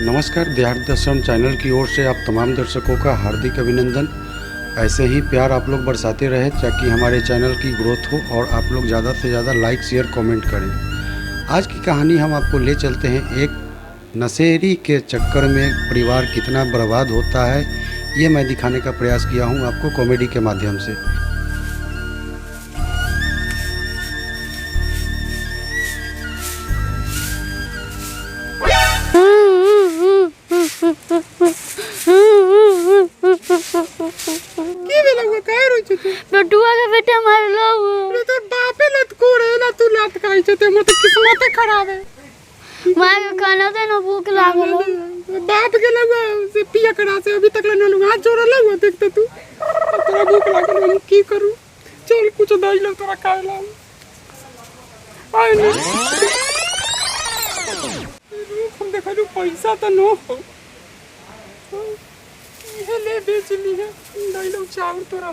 नमस्कार, देहात दर्शन चैनल की ओर से आप तमाम दर्शकों का हार्दिक अभिनंदन। ऐसे ही प्यार आप लोग बरसाते रहे ताकि हमारे चैनल की ग्रोथ हो और आप लोग ज़्यादा से ज़्यादा लाइक शेयर कमेंट करें। आज की कहानी हम आपको ले चलते हैं, एक नशेड़ी के चक्कर में परिवार कितना बर्बाद होता है, ये मैं दिखाने का प्रयास किया हूँ आपको कॉमेडी के माध्यम से। बटुआ के बेटा मार लो तो बापे लत कोड़े ना तू लत खाई छते मोर तो किस्मत खराब है। मां के खाना दे ना भूख लागल बाप के लगा से पिया करा से अभी तक ना हाथ जोड़ा लगा देखते तू तोरा भूख लागल हम की करूं। चल कुछ दई लो तोरा खाए ला आई नहीं हम देखा जो पैसा तो नो हो ये ले बेच ली है दई लो चावल तोरा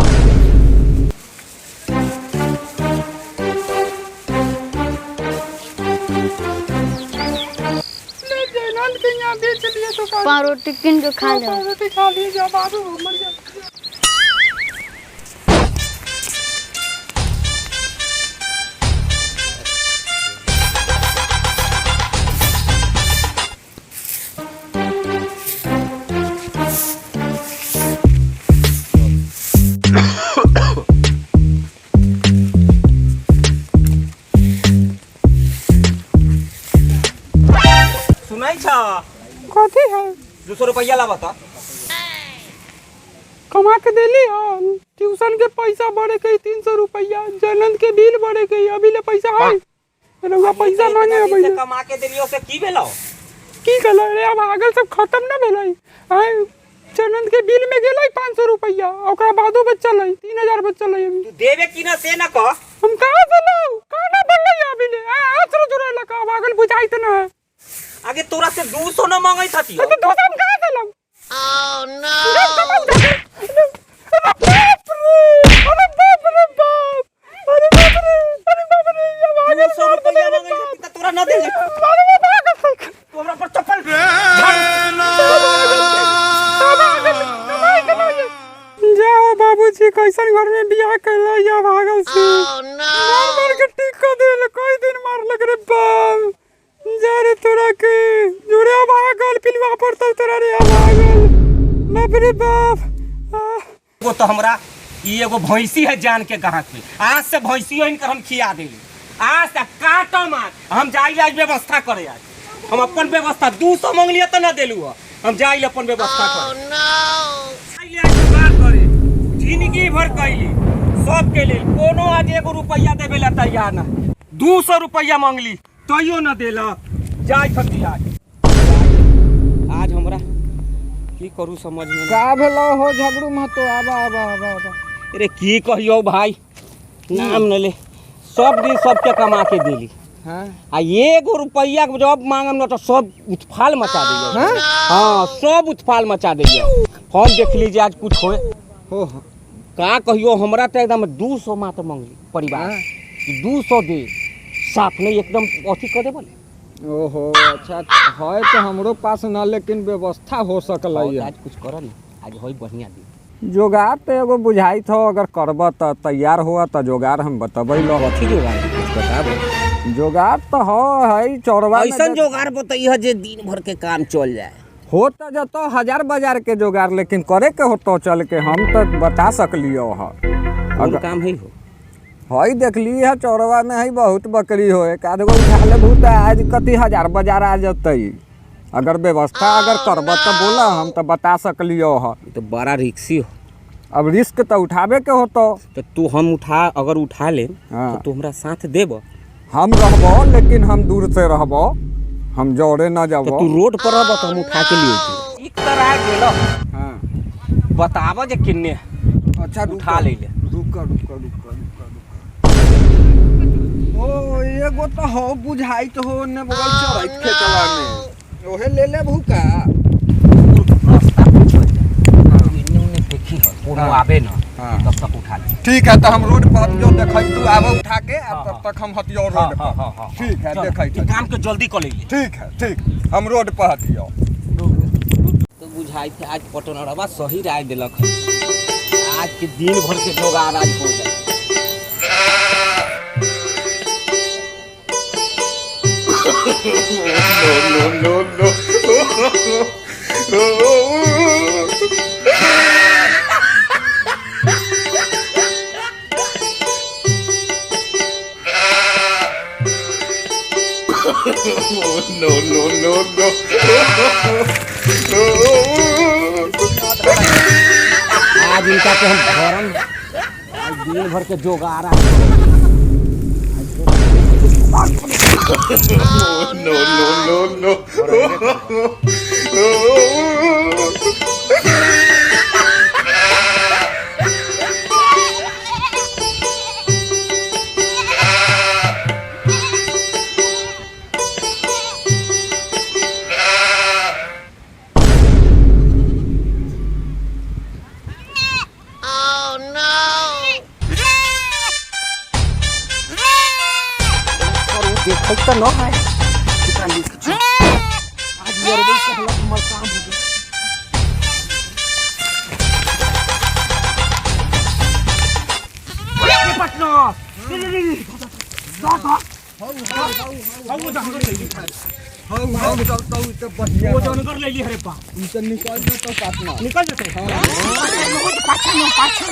बेच लिए तो पाँच रोटी किन के खा ले रोटी खा लिए जा बाबू मर जा। सुनाई छा कथी है 200 रुपया ला बता कमा के देली हम ट्यूशन के पैसा बढ़े गई 300 रुपया जनन के बिल बढ़े गई अभी ले पैसा है रउआ पैसा मांगे अभी कमा के देलियो से की भेलो की कहला रे अब आगल सब खत्म ना भेलै है जनन के बिल में गेलै 500 रुपया ओकरा बादो बच्चा लै 3000 बच्चा लै अभी तू देबे की ना से ना कह हम कहां से लो काना बनलै अभी ले आसरो जुरा लगा आगल बुझाइत ना है आगे तोरा से 200 न मांगई थती तो दोस्त हम कहां से लो ओह नो अरे बाप रे बाप अरे बाप रे ये आगे 200 रुपया मांगई थती त तोरा न दे तोरा पर चप्पल जाओ बाबूजी कैसन घर में बियाह कैला या भागल से मार मार के टिक्का देल कोई दिन मार लग रे बाप जा रे तोरा के जुरे भागल पिलवा पड़ता तोरा रे भागल बाप रे बाप वो तो हमरा ई एगो भैंसी है जान के गाहक पे आज से भैंसियो इनकर हम खिया देली आज से काटो मार हम जाई आज व्यवस्था करे आज हम अपन व्यवस्था 200 मांगलिए त न देलु हम जाई अपन व्यवस्था करे आइले आज जुगाड़ करे जिंदगी भर कैली सब के लेल कोनो आज एगो रुपया देबे ला तैयार ना 200 रुपया मांगली तइयो न देला जाय थकी आज हमरा की करू समझ में का भेलो हो झगड़ू महतो आबा अरे की कहियो भाई नाम न ले सब दिन सबके कमा के देली हां आ एगो रुपया जब मांगम न तो सब उथफाल मचा दैया हां सब उथफाल मचा दैया हम देख लीजिए आज कुछ होए हो का कहियो हमरा त एकदम 200 मात्र मांगली परिवार 200 दे साफ नहीं एकदम अथी कर देबल ओहो अच्छा है तो हमरो पास ना लेकिन व्यवस्था हो सकलै आज कुछ कर न आज होई बढ़िया दिन जोगार तो एगो बुझाई था अगर करब त तैयार हुआ त जोगार हम बतबै लो कथी जोगार कुछ बताबो जोगार तो है चौरवा ऐसा जोगार बताइए जे दिन भर के काम चल जाए हो तो जतो हजार बाजार के जोगार लेकिन करे के होतो चल के हम तो बता सकलियो ह अगर काम है हो हई देखली है चौरवा में है बहुत बकरी हो एक आधगो उठा ले भूत आज कति हजार बाजार आ जतई अगर व्यवस्था अगर करब तो बोला हम तो बता सकलियो ह तो बड़ा रिक्सी हो अब रिस्क तो उठावे के होतो तो तू हम उठा अगर उठा ले हाँ। तो तू हमरा साथ देब हम रहबो लेकिन हम दूर से रहबो हम जोड़े न तो जाबो तू रोड पर रहब तो हम उठा के लिए एक तरह गेलो हां बताबो जे किन्ने अच्छा उठा ले ले रुक ओ एगो तो हो बुझाइत हो ने बगल चढ़ैत खेतवा में ओहे ले ले भूका देखी हो कोनो आबे न तब तक उठा ले ठीक है तो हम रोड पर जो देखै तू आबे उठा के तब तक हम हटियो रोड पर ठीक है देखै काम के जल्दी कर ले ठीक है ठीक हम रोड पर हटियो बुझाई थे आज पटनरवा सही राय दिलक है। आज के दिन भर के जोगाड़ आज हो जाए। आज इनका के हम भरम आज दिन भर के जोगाड़ा देखो तो न है कितना लिख छ आज यार बस हल्ला हमर काम हो गया। ये पटना ले दा वो जानकर ले ली हरे पा निकल जाते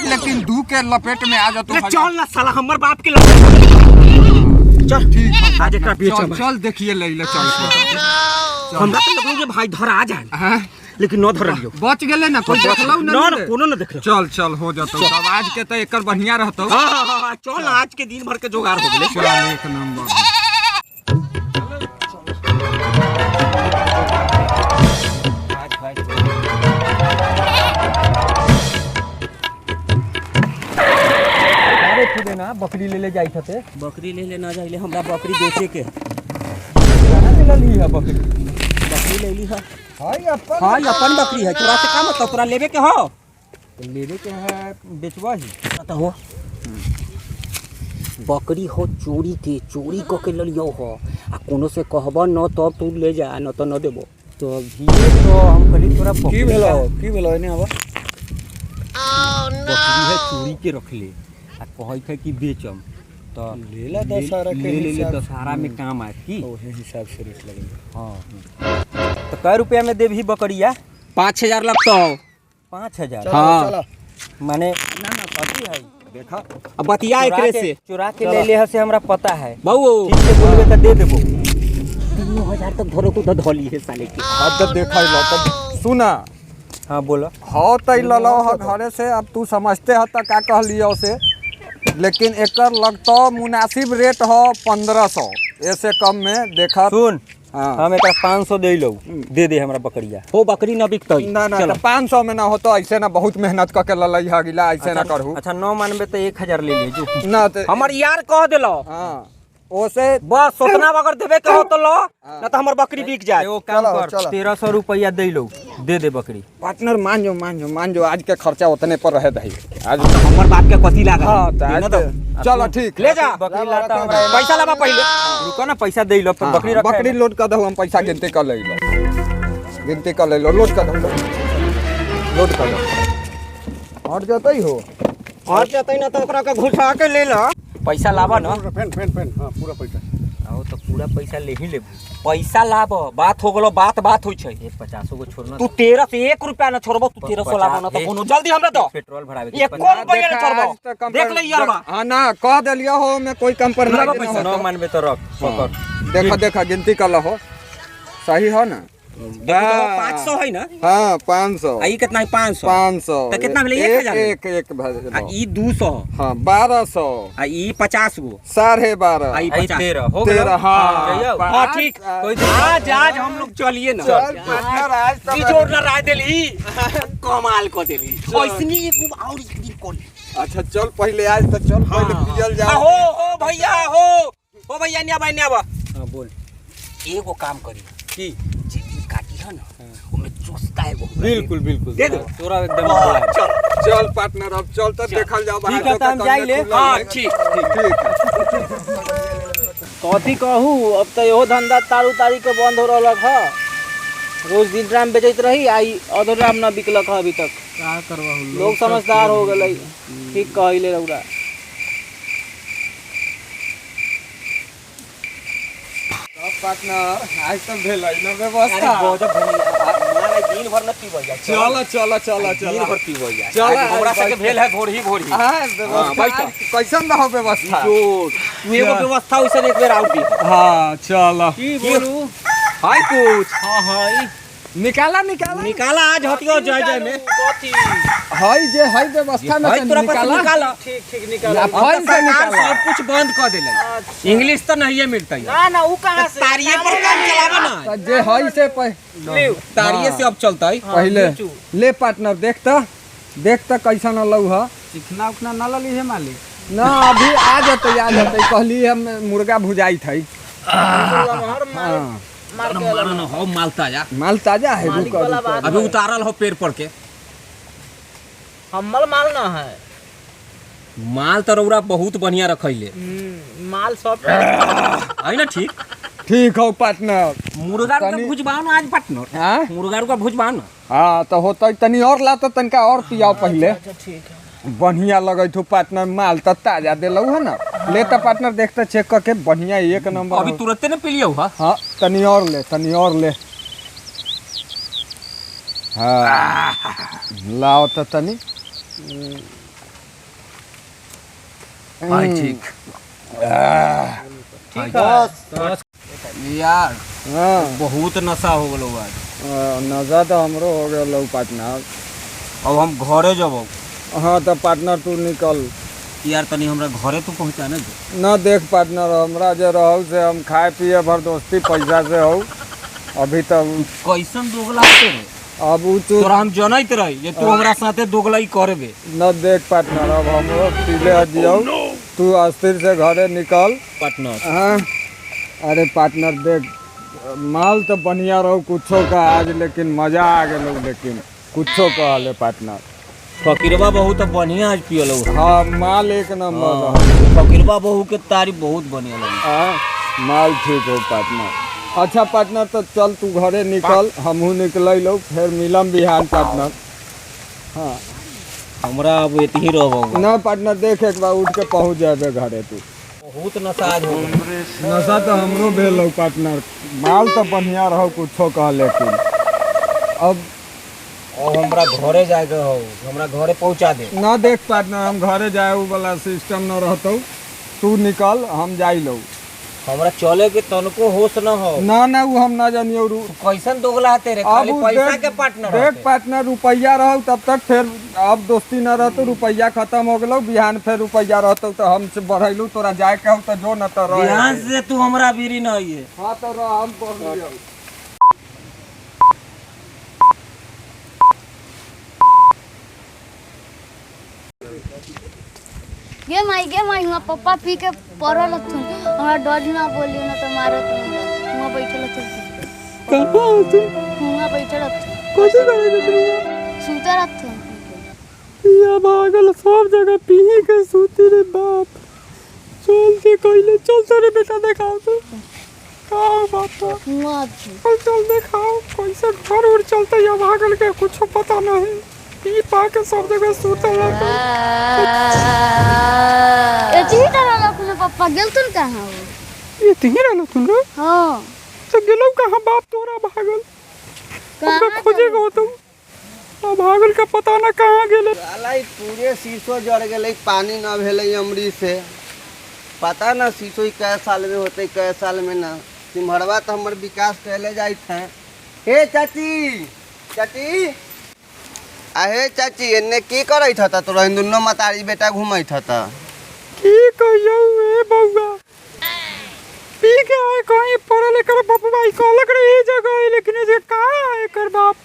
लेकिन दू के लपेट में आ जातो। चल ना साला हमर बाप के लपेट चल ठीक है आज एकरा बेच चल देखिए ले ले चल हमरा तो लगो जे भाई धर आ जाए हां लेकिन न धर लियो बच गेले ना कोई देखलौ ना कोनो न देखलो। चल चल हो जातो अब आज के त एकर बढ़िया रहतो। हां चल आज के दिन भर के जोगाड़ हो गेले। चल एक नंबर खुदे ना बकरी ले जाई थते बकरी ले ना जाइले हमरा बकरी बेचे के कहां से ली है बकरी ले ली है हाय अपन बकरी है तोरा से का मतलब तोरा लेवे के हो लेवे के है बेचवा ही पता हो बकरी हो चोरी क के लियो हो आ कोनो से कहबा न तब तू ले जा न तो न देबो तो अभी तो हम कहली तोरा की भेलो एने आवा बकरी है चोरी के रख ले आ कहै थे कि बेचम तो लेला दशहरा के ले दशहरा में काम आए की ओहे हिसाब से रेट लगेगा। हां तो कै रुपया में देबही बकरिया 5000 लगतो 5000 हां माने ना कथी है देखा अब बतिया एकरे से चुरा के ले ले से हमरा पता है बाबू ठीक से बोलबे त दे देबो 3000 तक धरो तो धोली है साले की अब तो देखा लो तब सुना। हां बोलो हो तई ललो ह घरे से अब तू समझते ह त का कहलियो से लेकिन एकर लगतो मुनासिब रेट हो 1500 ऐसे कम में देखा सुन हां हम एकरा 500 दे लो दे हमरा बकरिया हो बकरी न बिकतई ना 500 में ना होतो ऐसे ना बहुत मेहनत क के ललई ह गिला ऐसे ना करहु। अच्छा न मानबे त 1000 ले ले जो ना त हमर यार कह देलो हां ओसे बस सोतना अगर देबे के हो तो लो ना तो हमर बकरी बिक जाए। एगो काम कर चलो। 1300 रुपया दे लो दे बकरी पार्टनर मान जो आज के खर्चा उतने पर रहे दही आज तो हमर बाप के कथी लागा हां त आज चलो ठीक ले जा बकरी लाता हमरा पैसा लाबा पहले रुको ना पैसा दे लो फिर बकरी रख बकरी लोड कर दो हम पैसा गिनती कर ले लो लोड कर दो लोड कर दो और जतई हो और जतई ना तो ओकरा के घुसा के ले लो पैसा लाबा ना पेन हां पूरा पैसा आओ तो पूरा पैसा ले ही ले पैसा लाब बात हो गेलो बात होई छै 50 गो छोड़ना तू 13 से 1 रुपया ना छोड़बो तू 1300 लाबा ना तो कोनो जल्दी हमरा दो पेट्रोल भरावे के 1 रुपया ना छोड़बो देख ले यारबा हां ना कह देलियो हो मैं कोई कंप्रोमाइज पैसा न मानबे तो रख पकड़ देखा गिनती कर लो सही हो ना 500 है ना हां 500 आई कितना है 500 तो कितना भेले 1000 एक आ ई 200 हां 1200 आ ई 50 गो 12.5 आई 13 हो गया 13 हां हां ठीक आज हम लोग चलिए ना चल पार्टनर आज की जोर ना राय देली कमाल को देली ओइसनी एक और एक दिन कोली। अच्छा चल पहले आज तो चल पहले पियल जा हो भैया ने आबा हां बोल एगो काम करी की काटी है ना ओमे चोस्ता है वो बिल्कुल दे दे तोरा एकदम चल पार्टनर अब चल तो देखल जाओ ठीक है हम जाई ले हां ठीक कथी कहू अब तो इहो धंधा तारू तारी के बंद हो रहल है रोज दिन ड्राम बेचत रही आई अधो ड्राम न बिकलक है अभी तक। का करवा लोग समझदार हो गए। ठीक कहले रउरा। पार्टनर आज तो भेल है ना अरे व्यवस्था। गजब माने दिन भर न पीबो जा चला चला चला दिन चला भर पीबो जा चला, हमरा आज सबके भेल है भोर ही हाँ व्यवस्था बैठो। कैसन रहो व्यवस्था। जोर तू एगो व्यवस्था वैसे एक बेर आउट दी हाँ चला की बोलू? हाय कुछ हाँ हाय निकाला निकाला आज हटियो जय जय में कथी? हाय जे हाय व्यवस्था में भाई से तोरा पास निकाला निकाला ठीक निकाला। अब फाइन से सरकार निकाला सब कुछ बंद कर देले इंग्लिश तो नहीं मिलता है ना ऊ कहाँ से? तारिये पर काम चलावा ना तो जे हाय से तारिये से अब चलता है पहले ले पार्टनर देख त कैसन अलौ ह चिकना उकना न लली है मालिक। ना अभी आ जतै कहली हम मुर्गा भुजाई थई। हर हाँ मार के मानो न हो माल ताजा माल ताजा है मालिक वाला रुको बात। अभी उतारल हो पेड़ पर के हमल माल ना है। माल तो रौरा बहुत बढ़िया रखैले माल सब है ना ठीक ठीक हो पार्टनर। मुर्गा का तनी- भुजबाओ ना आज पार्टनर हाँ मुर्गा का भुजबाओ ना हाँ तो होतै तनी और ला तो तनका और पियाओ पहले। ठीक है। बढ़िया लगै हो पार्टनर माल त ताजा देलौ है ना। ले त पार्टनर देख त चेक करके बढ़िया एक नंबर अभी हो। तुरंते ने पी लियो हा हाँ तनी और ले हाँ लाओ त तनी भाई ठीक ठीक है। यार हाँ बहुत नशा हो गलो आज नजा तो हमरो हो गया पार्टनर। अब हम घरे जब हाँ तो पार्टनर तू निकल यार तनी हमरा घरे तू पहुंचाने दे न देख पार्टनर हमरा जे रहू से हम खाए पिए भर दोस्ती पैसा से हो अभी तक कैसन दोगला होते रे अब उ तू तोरा हम जनैत रही जे तू हमरा साथे दोगलाई करबे न देख पार्टनर अब हमरो पीले दियो तू अस्थिर से घरे निकल पार्टनर हाँ अरे पार्टनर देख माल तो बढ़िया रहो कुछो का आज लेकिन मजा आ गया लेकिन कुछो कहले पार्टनर। फकीरबा बहू तो बढ़िया आज पियलो हाँ माल एक नंबर रहो। फकीरबा बहू के तारीफ बहुत बढ़िया लगी हाँ माल ठीक हो पार्टनर। अच्छा पार्टनर तो चल तू घरे निकल हमहू निकल लो फिर मिलम बिहान पार्टनर। हाँ हमरा अब एत ही रहबो ना पार्टनर देख एक बार उठ के पहुँच जाबे घरे तू। बहुत नशा आज हो गइल। नशा तो हमरो भेल हो पार्टनर माल तो बढ़िया रहो कुछो कह लेकिन अब हमरा घरे जाए के हो हमरा घरे पहुंचा दे ना देख पार्टनर हम घरे जाए उ वाला सिस्टम न रहतो तू निकल हम जाई लो। हमरा चले के तनको होश न हो ना उ हम ना जानियो रू कैसन दोगला हते रे अब खाली उ पैसा देख- के पार्टनर देख पार्टनर रुपया रहो तब तक फिर अब दोस्ती न रहतो रुपया खत्म हो गेलो बिहान फिर रुपया रहतो तो हम से बढ़ैलू तोरा जाए के हो तो जो न तो रह ध्यान से तू हमरा बीरी न आइए हाँ तो रह हम पढ़ लियो। गे माई हुआ पप्पा पी के पड़ल हथुन हमरा डर ना बोली ना तो मारत नहीं हुआ बैठल हथुन कहाँ हो तू हुआ बैठल हथुन कैसे करेगा तू सुतर हथुन या भागल सब जगह पी के सूती रे बाप चल के कहले चल तेरे बेटा दिखाओ तो का बात है हुआ चल चल दिखाओ कैसे घर उड़ चलते या भागल के कुछ पता नहीं पी पा के सब जगह सूते रहते। एजी तरह लखन पप्पा गेलतुन कहाँ हो ये तीन रहलो तुम रे हाँ तो गेलो कहाँ बाप तोरा भागल कहाँ हमका खोजे गो तुम अब भागल का पता ना कहाँ गेले। साला ई पूरे शीशो जड़ गेलै पानी न भेलै अमरी से पता ना शीशो ई कै साल में होते कै साल में ना सिम्हरवा तो हमर विकास कैले जाइत है। हे चाची चाची हे चाची एने की करैत हता तोरा दुनो मतारी बेटा घुमैत हता की कहियो ए बउआ पी के आए कहीं पड़ल एकर बपवा ई कहलक रे ई जगह है लेकिन जे कहाँ है एकर बाप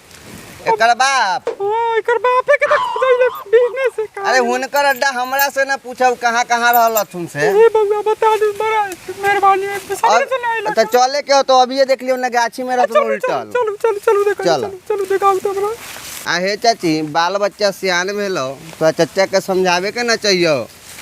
एकर बाप हाँ एकर बापे के तो खुदैले बिजनेस है का अरे हुनकर अड्डा हमरा से ना पूछब कहाँ कहाँ रहलथुन से ए बउआ बता दे बड़ा मेहरबानी है सामने से नहीं तो चले के हो तो अभी देख लियो ना गाछी में रहत उल्टल चलो चलो चलो देखो चलो। चलो दिखाओ तो हमरा हे चाची बाल बच्चा सियान भेलो तो चच्चा के समझावे के ना चाहिए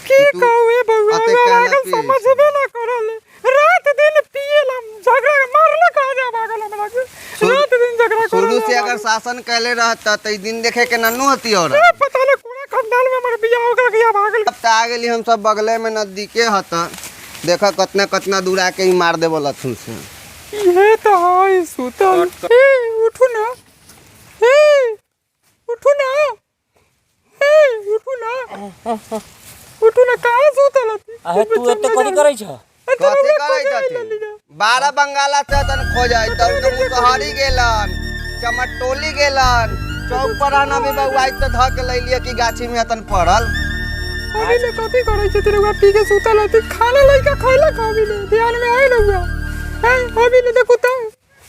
की कहू ए बउआ अते कहला आगल कि- समझबे ना करल रात दिन पिएला झगड़ा मारला कहा जा भागल हमरा के रात दिन झगड़ा से अगर शासन कैले रहता तो ई दिन देखे के नन्नू होती और पता नहीं पूरा खंडाल में हमारे बियाह हो गया भागल। अब तो आ गेली हम सब बगले में नजदीके हता देखा कतना कतना दूर आके ही मार देबो लथुन से। ये तो है सुतल। ए उठू ना, ए उठू ना, ए उठू ना, उठू ना, कहाँ सुतल हती? अहे तू एते कथि करै छ? कथी करे छथिन 12 बंगाला से तन खोजै तब तो मुसहरी गेलन चमटोली गेलन चौक पर आना भी बउआई तो ध के लैलिए कि गाछी में तन पड़ल। अभी ले कथी करै छ तेरे बा पी के सुतल हती? खाना लइका खइला खाबी ले ध्यान में आइ लउआ। है अभी ले देखो त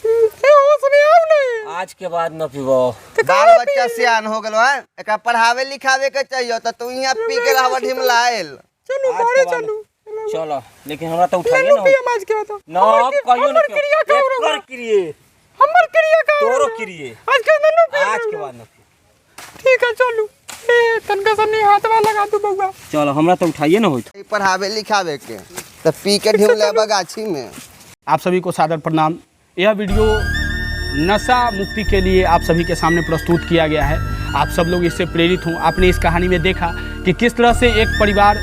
ए होश में आउ नहीं। आज के बाद न पीबो। बाल बच्चा सियान हो गेलो है एकरा पढ़ावे लिखावे के चाहिए त तू यहां पी के रहवा ढिमलाएल। चलो बारे चलो चलो लेकिन हमरा तो उठाइए लेनु ना। पिया माज के बता ना कहियो न क्रिया का कर क्रिए हमर क्रिया का तोरो क्रिए आज के नन्नू पिया आज के बाद न पी। ठीक है चलो ए तनका सन्नी हाथ में लगा दू बउआ। चलो हमरा तो उठाइए ना होइत। पढ़ावे लिखावे के त पी के ढिमलाबा गाछी में। आप सभी को सादर प्रणाम। यह वीडियो नशा मुक्ति के लिए आप सभी के सामने प्रस्तुत किया गया है। आप सब लोग इससे प्रेरित हों। आपने इस कहानी में देखा कि किस तरह से एक परिवार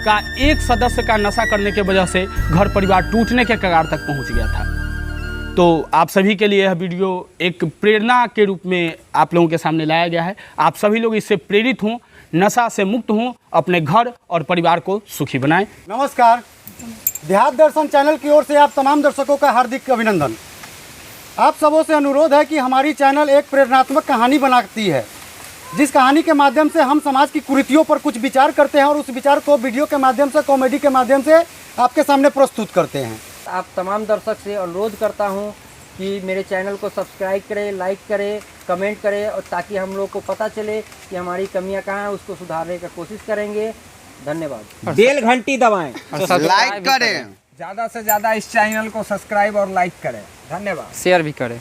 का एक सदस्य का नशा करने के वजह से घर परिवार टूटने के कगार तक पहुंच गया था। तो आप सभी के लिए यह वीडियो एक प्रेरणा के रूप में आप लोगों के सामने लाया गया है। आप सभी लोग इससे प्रेरित हों, नशा से मुक्त हों, अपने घर और परिवार को सुखी बनाएं। नमस्कार, देहात दर्शन चैनल की ओर से आप तमाम दर्शकों का हार्दिक अभिनंदन। आप सबों से अनुरोध है कि हमारी चैनल एक प्रेरणात्मक कहानी बनाती है, जिस कहानी के माध्यम से हम समाज की कुरीतियों पर कुछ विचार करते हैं और उस विचार को वीडियो के माध्यम से, कॉमेडी के माध्यम से आपके सामने प्रस्तुत करते हैं। आप तमाम दर्शक से अनुरोध करता हूं कि मेरे चैनल को सब्सक्राइब करें, लाइक करें, कमेंट करें और ताकि हम लोग को पता चले कि हमारी कमियां कहाँ हैं, उसको सुधारने की कोशिश करेंगे। धन्यवाद। बेल घंटी दबाएं, लाइक करें, ज्यादा से ज्यादा इस चैनल को सब्सक्राइब और लाइक करें। धन्यवाद। शेयर भी करें।